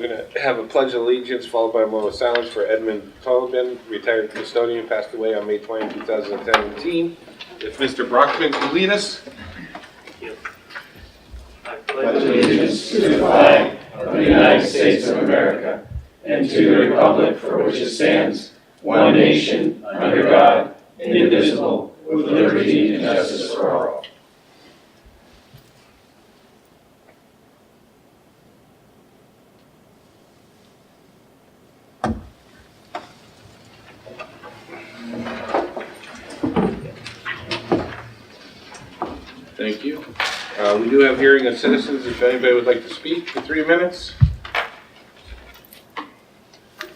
We're going to have a pledge of allegiance followed by a moment of silence for Edmund Tobin, retired custodian, passed away on May 20, 2017. If Mr. Brockman could lead us. Thank you. I pledge allegiance to the flag of the United States of America and to the republic for which it stands, one nation, under God, indivisible, with liberty and justice for all. Thank you. We do have hearing of citizens. If anybody would like to speak for 3 minutes.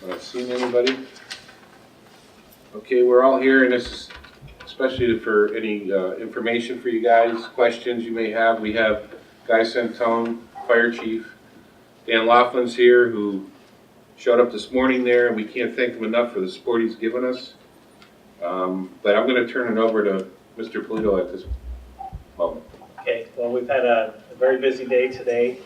Not seen anybody. Okay, we're all here, and this is especially for any information for you guys, questions you may have. We have Guy Santone, Fire Chief. Dan Laughlin's here, who showed up this morning there, and we can't thank him enough for the support he's given us. But I'm going to turn it over to Mr. Polito at this moment. Okay, well, we've had a very busy day today.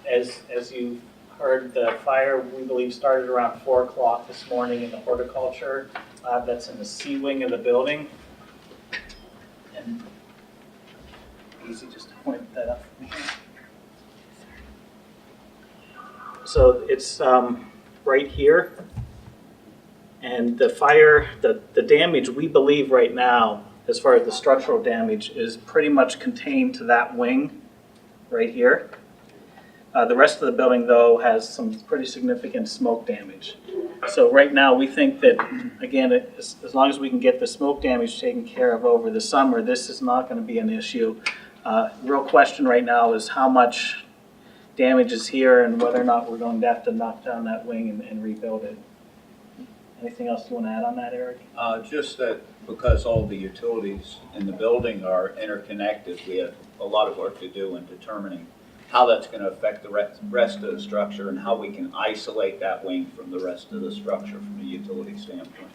As you heard, the fire, we believe, started around 4 o'clock this morning in the horticulture. That's in the C wing of the building. And easy just to point that up for me. So it's right here. And the fire, the damage we believe right now, as far as the structural damage, is pretty much contained to that wing right here. The rest of the building, though, has some pretty significant smoke damage. So right now, we think that, again, as long as we can get the smoke damage taken care of over the summer, this is not going to be an issue. Real question right now is how much damage is here and whether or not we're going to have to knock down that wing and rebuild it. Anything else you want to add on that, Eric? Just that because all the utilities in the building are interconnected, we have a lot of work to do in determining how that's going to affect the rest of the structure and how we can isolate that wing from the rest of the structure from a utility standpoint.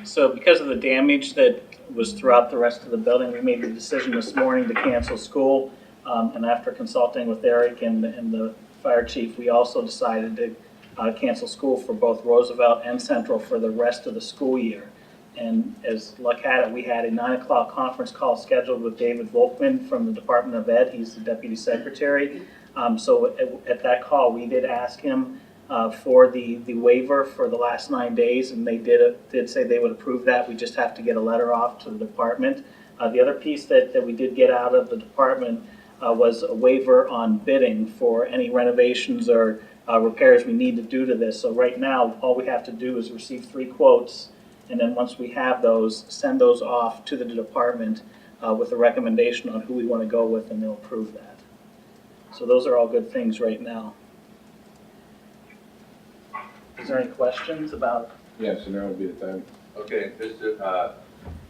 So because of the damage that was throughout the rest of the building, we made the decision this morning to cancel school. And after consulting with Eric and the fire chief, we also decided to cancel school for both Roosevelt and Central for the rest of the school year. And as luck had it, we had a 9 o'clock conference call scheduled with David Volkman from the Department of Ed. He's the Deputy Secretary. So at that call, we did ask him for the waiver for the last 9 days, and they did say they would approve that. We just have to get a letter off to the department. The other piece that we did get out of the department was a waiver on bidding for any renovations or repairs we need to do to this. So right now, all we have to do is receive 3 quotes, and then once we have those, send those off to the department with a recommendation on who we want to go with, and they'll approve that. So those are all good things right now. Is there any questions about? Yes, and now would be the time. Okay, Mr.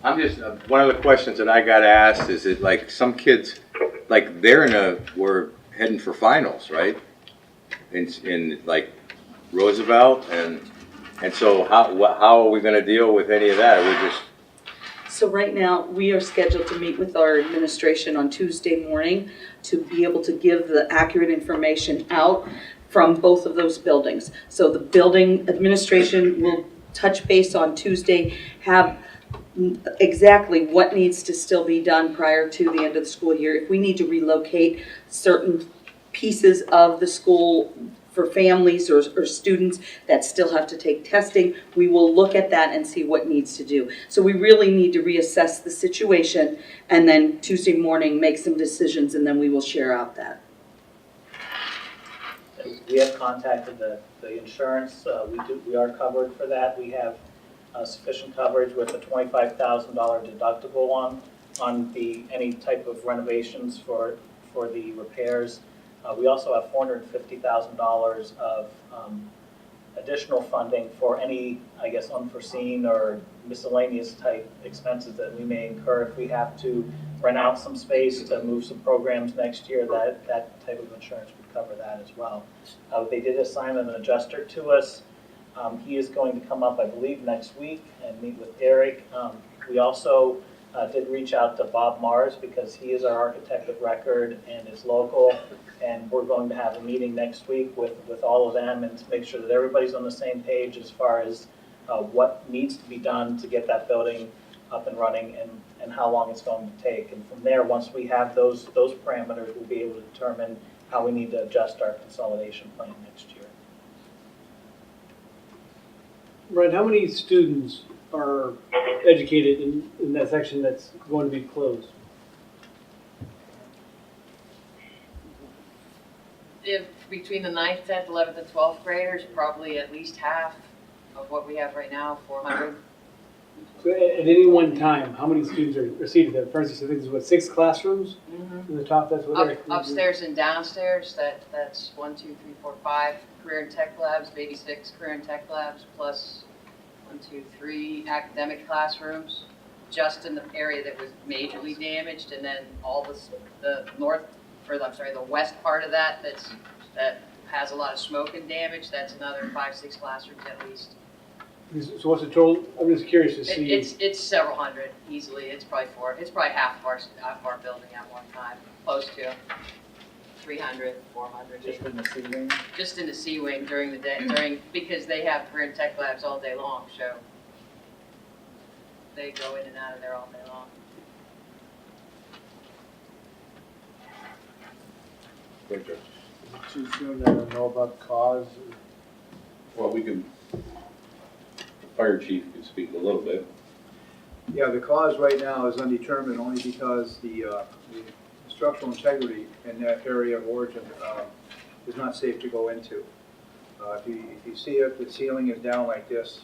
I'm just, one of the questions that I got asked is that, like, some kids, like, we're heading for finals, right? In like Roosevelt, and so how are we going to deal with any of that? We just. So right now, we are scheduled to meet with our administration on Tuesday morning to be able to give the accurate information out from both of those buildings. So the building administration will touch base on Tuesday, have exactly what needs to still be done prior to the end of the school year. If we need to relocate certain pieces of the school for families or students that still have to take testing, we will look at that and see what needs to do. So we really need to reassess the situation and then Tuesday morning make some decisions, and then we will share out that. We have contacted the insurance. We are covered for that. We have sufficient coverage with a $25,000 deductible on any type of renovations for the repairs. We also have $450,000 of additional funding for any, I guess, unforeseen or miscellaneous type expenses that we may incur if we have to rent out some space to move some programs next year. That type of insurance would cover that as well. They did assign an adjuster to us. He is going to come up, I believe, next week and meet with Eric. We also did reach out to Bob Mars because he is our architect of record and is local. And we're going to have a meeting next week with all of them and to make sure that everybody's on the same page as far as what needs to be done to get that building up and running and how long it's going to take. And from there, once we have those parameters, we'll be able to determine how we need to adjust our consolidation plan next year. Brian, how many students are educated in that section that's going to be closed? If between the 9th, 10th, 11th, and 12th graders, probably at least half of what we have right now, 400. So at any one time, how many students are seated there? For instance, I think there's 6 classrooms in the top. That's what Upstairs and downstairs, that's 1, 2, 3, 4, 5 career and tech labs, maybe 6 career and tech labs, plus 1, 2, 3 academic classrooms, just in the area that was majorly damaged, and then all the west part of that has a lot of smoke and damage. That's another 5, 6 classrooms at least. So what's the total? I'm just curious to see. It's several hundred easily. It's probably half of our building at one time, close to 300, 400. Just in the C wing. Just in the C wing during the day, because they have career and tech labs all day long, so they go in and out of there all day long. Too soon to know about the cause? Well, the fire chief can speak a little bit. Yeah, the cause right now is undetermined only because the structural integrity in that area of origin is not safe to go into. If you see it, the ceiling is down like this.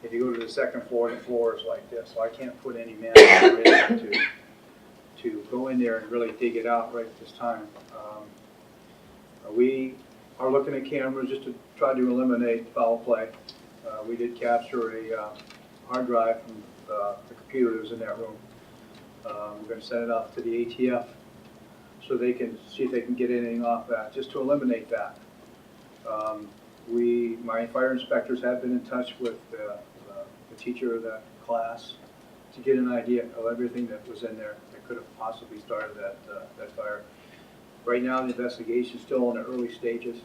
If you go to the second floor, the floor is like this. So I can't put any manpower in to go in there and really dig it out right at this time. We are looking at cameras just to try to eliminate foul play. We did capture a hard drive from the computer that was in that room. We're going to send it off to the ATF so they can see if they can get anything off that, just to eliminate that. My fire inspectors have been in touch with the teacher of that class to get an idea of everything that was in there that could have possibly started that fire. Right now, the investigation is still in the early stages.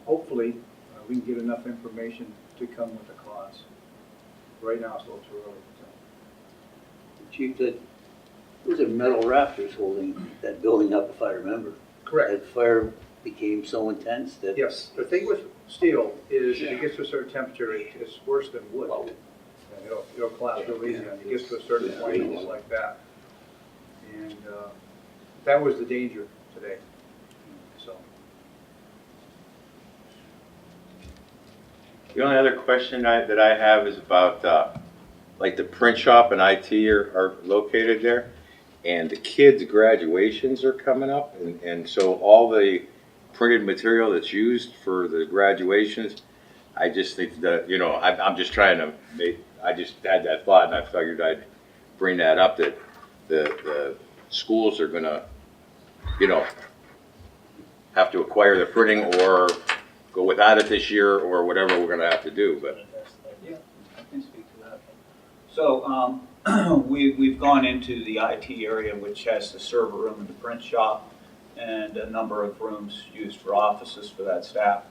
Hopefully, we can get enough information to come with a cause. Right now, it's a little too early to tell. Chief, there was a metal rafters holding that building up, if I remember. Correct. That fire became so intense that. Yes, the thing with steel is if it gets to a certain temperature, it's worse than wood. And it'll collapse real easy. And it gets to a certain point, it's like that. And that was the danger today. So. The only other question that I have is about, like the print shop and IT are located there, and the kids' graduations are coming up, and so all the printed material that's used for the graduations, I just think that, I'm just trying to I just had that thought, and I figured I'd bring that up, that the schools are gonna, have to acquire the printing or go without it this year or whatever we're gonna have to do, but. Yeah, I can speak to that. So we've gone into the IT area, which has the server room and the print shop and a number of rooms used for offices for that staff.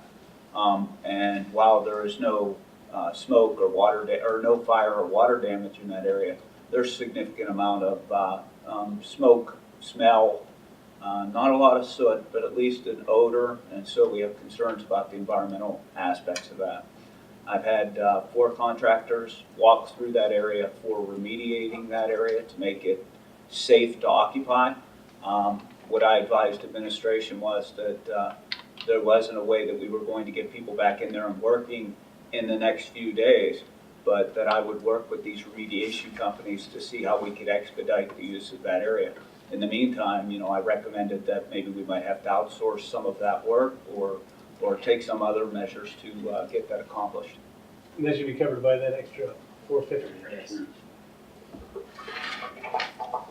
And while there is no smoke or no fire or water damage in that area, there's a significant amount of smoke, smell, not a lot of soot, but at least an odor, and so we have concerns about the environmental aspects of that. I've had 4 contractors walk through that area for remediating that area to make it safe to occupy. What I advised administration was that there wasn't a way that we were going to get people back in there and working in the next few days, but that I would work with these remediation companies to see how we could expedite the use of that area. In the meantime, I recommended that maybe we might have to outsource some of that work or take some other measures to get that accomplished. And that should be covered by that extra $450. Yes.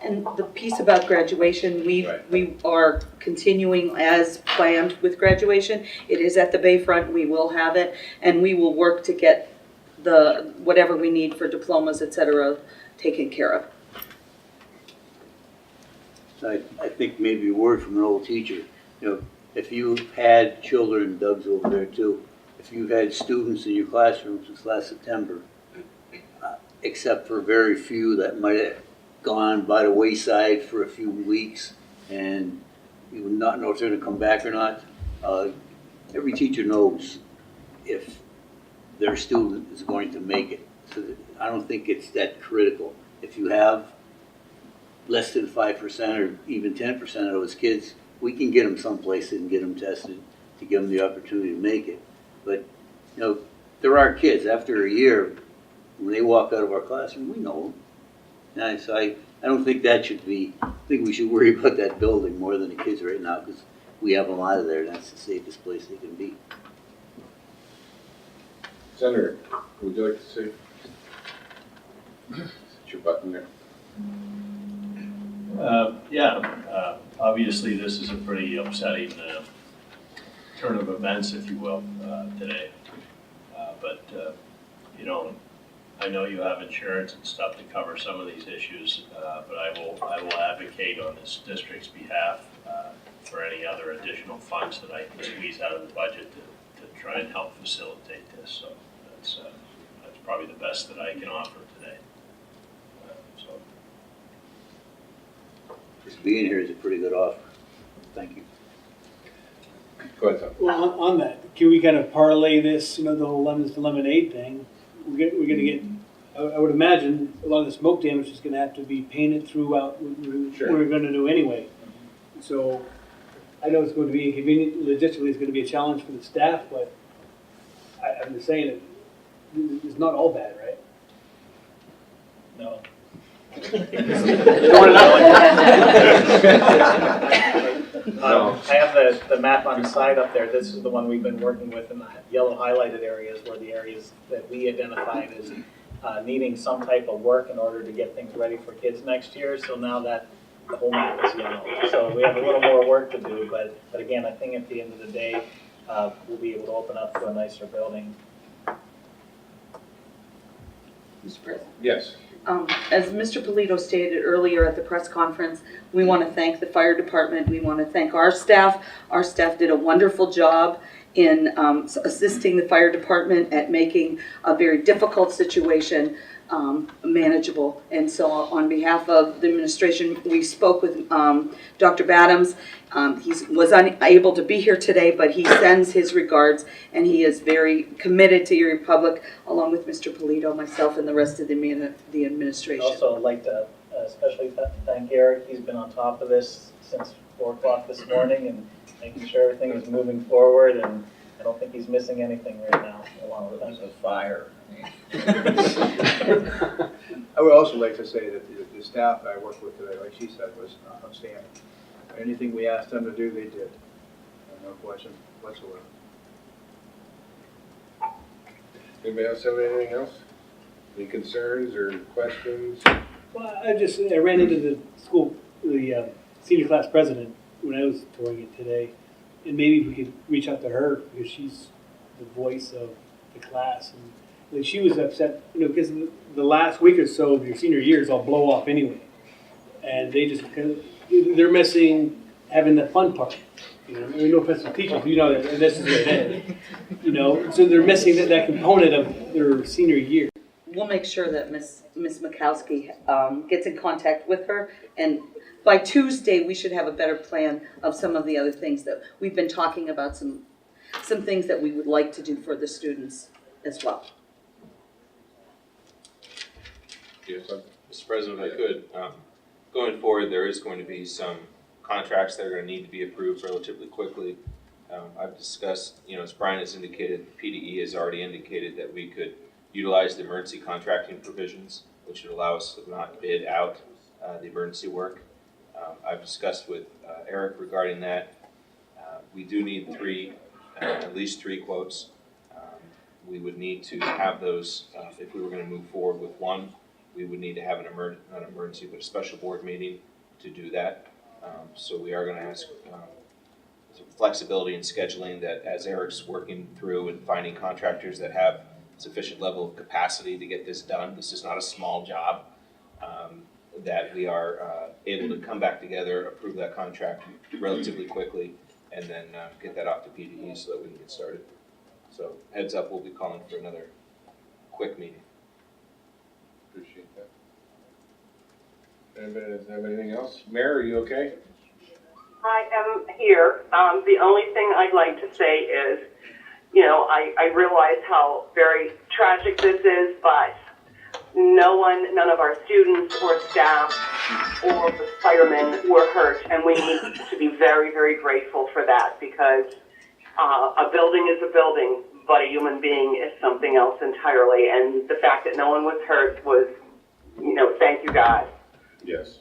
And the piece about graduation, we are continuing as planned with graduation. It is at the Bayfront, we will have it, and we will work to get the, whatever we need for diplomas, et cetera, taken care of. I think maybe a word from an old teacher. You know, if you've had children, Doug's over there too, if you've had students in your classroom since last September, except for very few that might have gone by the wayside for a few weeks and you would not know if they're going to come back or not, every teacher knows if their student is going to make it. So I don't think it's that critical. If you have less than 5% or even 10% of those kids, we can get them someplace and get them tested to give them the opportunity to make it. But, you know, there are kids, after a year, when they walk out of our classroom, we know them. And so I don't think that should be, I think we should worry about that building more than the kids right now, because we have them out of there, and that's the safest place they can be. Senator, would you like to say? Hit your button there. Obviously this is a pretty upsetting turn of events, if you will, today. You know, I know you have insurance and stuff to cover some of these issues, but I will advocate on this district's behalf for any other additional funds that I can squeeze out of the budget to try and help facilitate this. So that's probably the best that I can offer today. Just being here is a pretty good offer. Thank you. Go ahead, Tom. Well, on that, can we kind of parlay this, you know, the whole lemons to lemonade thing? We're gonna get, I would imagine a lot of the smoke damage is gonna have to be painted throughout, Sure. we're gonna do anyway. So I know it's going to be inconvenient, logistically it's gonna be a challenge for the staff, but I'm just saying it, it's not all bad, right? No. I have the map on the side up there. This is the one we've been working with in the yellow highlighted areas, were the areas that we identified as needing some type of work in order to get things ready for kids next year. So now that the whole map is yellow. So we have a little more work to do, but again, I think at the end of the day, we'll be able to open up to a nicer building. Mr. President. Yes. As Mr. Polito stated earlier at the press conference, we want to thank the fire department. We want to thank our staff. Our staff did a wonderful job in assisting the fire department at making a very difficult situation manageable. And so on behalf of the administration, we spoke with Dr. Badams. He was unable to be here today, but he sends his regards, and he is very committed to Erie Public, along with Mr. Polito, myself, and the rest of the administration. Also, I'd like to especially thank Eric. He's been on top of this since 4 o'clock this morning and making sure everything is moving forward, and I don't think he's missing anything right now, along with us. There's a fire. I would also like to say that the staff I worked with today, like she said, was outstanding. Anything we asked them to do, they did. No question whatsoever. Anybody else have anything else? Any concerns or questions? Well, I ran into the school, the senior class president when I was touring it today, and maybe we could reach out to her because she's the voice of the class, and like, she was upset, you know, because the last week or so of your senior year is all blow off anyway, and they're missing having the fun part. You know, I mean, no offense to teachers, you know, and this is what it is. You know, so they're missing that component of their senior year. We'll make sure that Miss Mikowski gets in contact with her, and by Tuesday we should have a better plan of some of the other things that we've been talking about, some things that we would like to do for the students as well. Yes, Mr. President, if I could, going forward, there is going to be some contracts that are going to need to be approved relatively quickly. I've discussed, you know, as Brian has indicated, PDE has already indicated that we could utilize the emergency contracting provisions, which would allow us to not bid out the emergency work. I've discussed with Eric regarding that. We do need at least three quotes. We would need to have those, if we were going to move forward with one, we would need to have not an emergency, but a special board meeting to do that. So we are going to ask some flexibility in scheduling that as Eric's working through and finding contractors that have sufficient level of capacity to get this done. This is not a small job. That we are able to come back together, approve that contract relatively quickly, and then get that off to PDE so that we can get started. So heads up, we'll be calling for another quick meeting. Appreciate that. Anybody doesn't have anything else? Mayor, are you okay? I am here. The only thing I'd like to say is, I realize how very tragic this is, but none of our students or staff or the firemen were hurt, and we need to be very, very grateful for that, because a building is a building, but a human being is something else entirely, and the fact that no one was hurt was, thank you, God. Yes.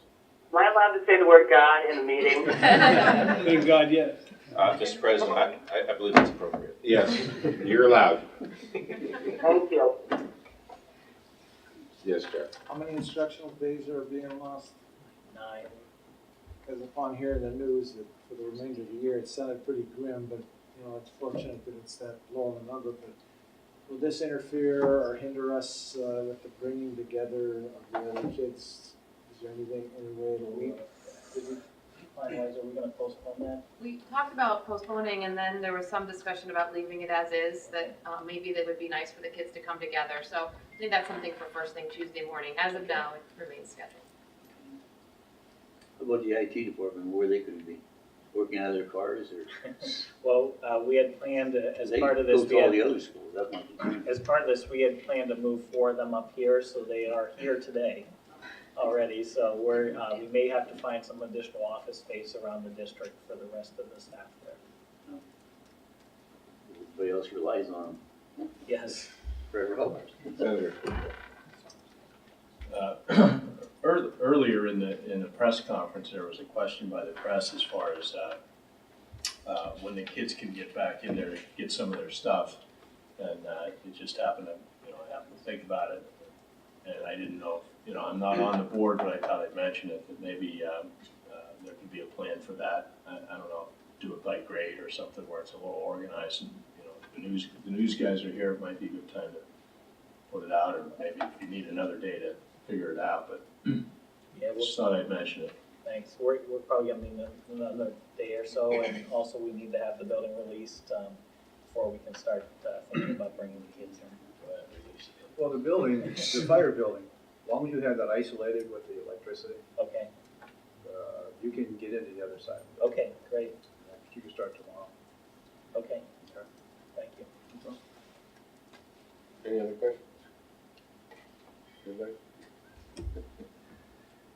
Am I allowed to say the word God in a meeting? Thank God, yes. Mr. President, I believe that's appropriate. Yes, you're allowed. Thank you. Yes, Jeff. How many instructional days are being lost? 9. Because upon hearing the news that for the remainder of the year, it sounded pretty grim, but, it's fortunate that it's that low in the number, but will this interfere or hinder us with the bringing together of the other kids? Is there anything, any way it'll, Finalize, are we gonna postpone that? We talked about postponing, and then there was some discussion about leaving it as is, that maybe that would be nice for the kids to come together. So I think that's something for first thing Tuesday morning. As of now, it remains scheduled. How about the IT department, where they could be? Working out of their cars, or? Well, we had planned, as They part of this, go to all the other schools, that might be. as part of this, we had planned to move 4 of them up here, so they are here today already. So we may have to find some additional office space around the district for the rest of the staff there. Everybody else relies on them Yes. for help. Senator. Earlier in the press conference, there was a question by the press as far as when the kids can get back in there to get some of their stuff, and it just happened to, I happened to think about it, and I didn't know, I'm not on the board, but I thought I'd mention it, that maybe there could be a plan for that. I don't know, do it by grade or something where it's a little organized, and the news guys are here. It might be a good time to put it out, or maybe if you need another day to figure it out, but Yeah, just thought I'd mention it. Thanks. We're probably gonna need another day or so, and also we need to have the building released before we can start thinking about bringing the kids in. Well, the building, the fire building, as long as you have that isolated with the electricity, Okay, you can get into the other side. okay, great, You can start tomorrow. okay. Thank you. Any other questions? Anybody?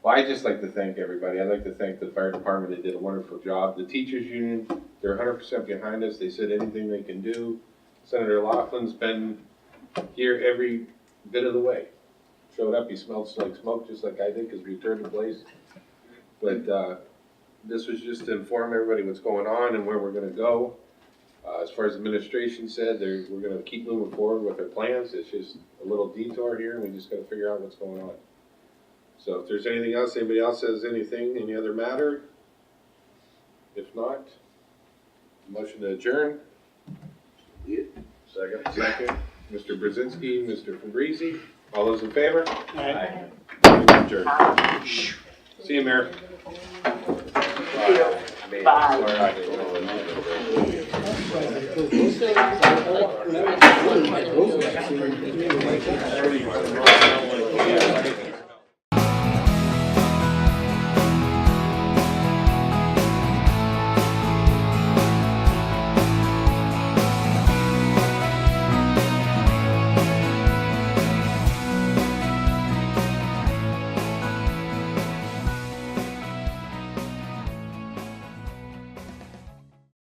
Well, I'd just like to thank everybody. I'd like to thank the fire department. They did a wonderful job. The teachers union, they're 100% behind us. They said anything they can do. Senator Laughlin's been here every bit of the way. Showed up, he smelled like smoke just like I did because we returned the place. But this was just to inform everybody what's going on and where we're gonna go. As far as administration said, we're gonna keep moving forward with our plans. It's just a little detour here, and we just gotta figure out what's going on. So if there's anything else, anybody else has anything, any other matter? If not, motion to adjourn. Yeah. Second. Second. Mr. Brzezinski, Mr. Fabrizi, all those in favor? Aye. Adjourn. See you, Mayor. Bye.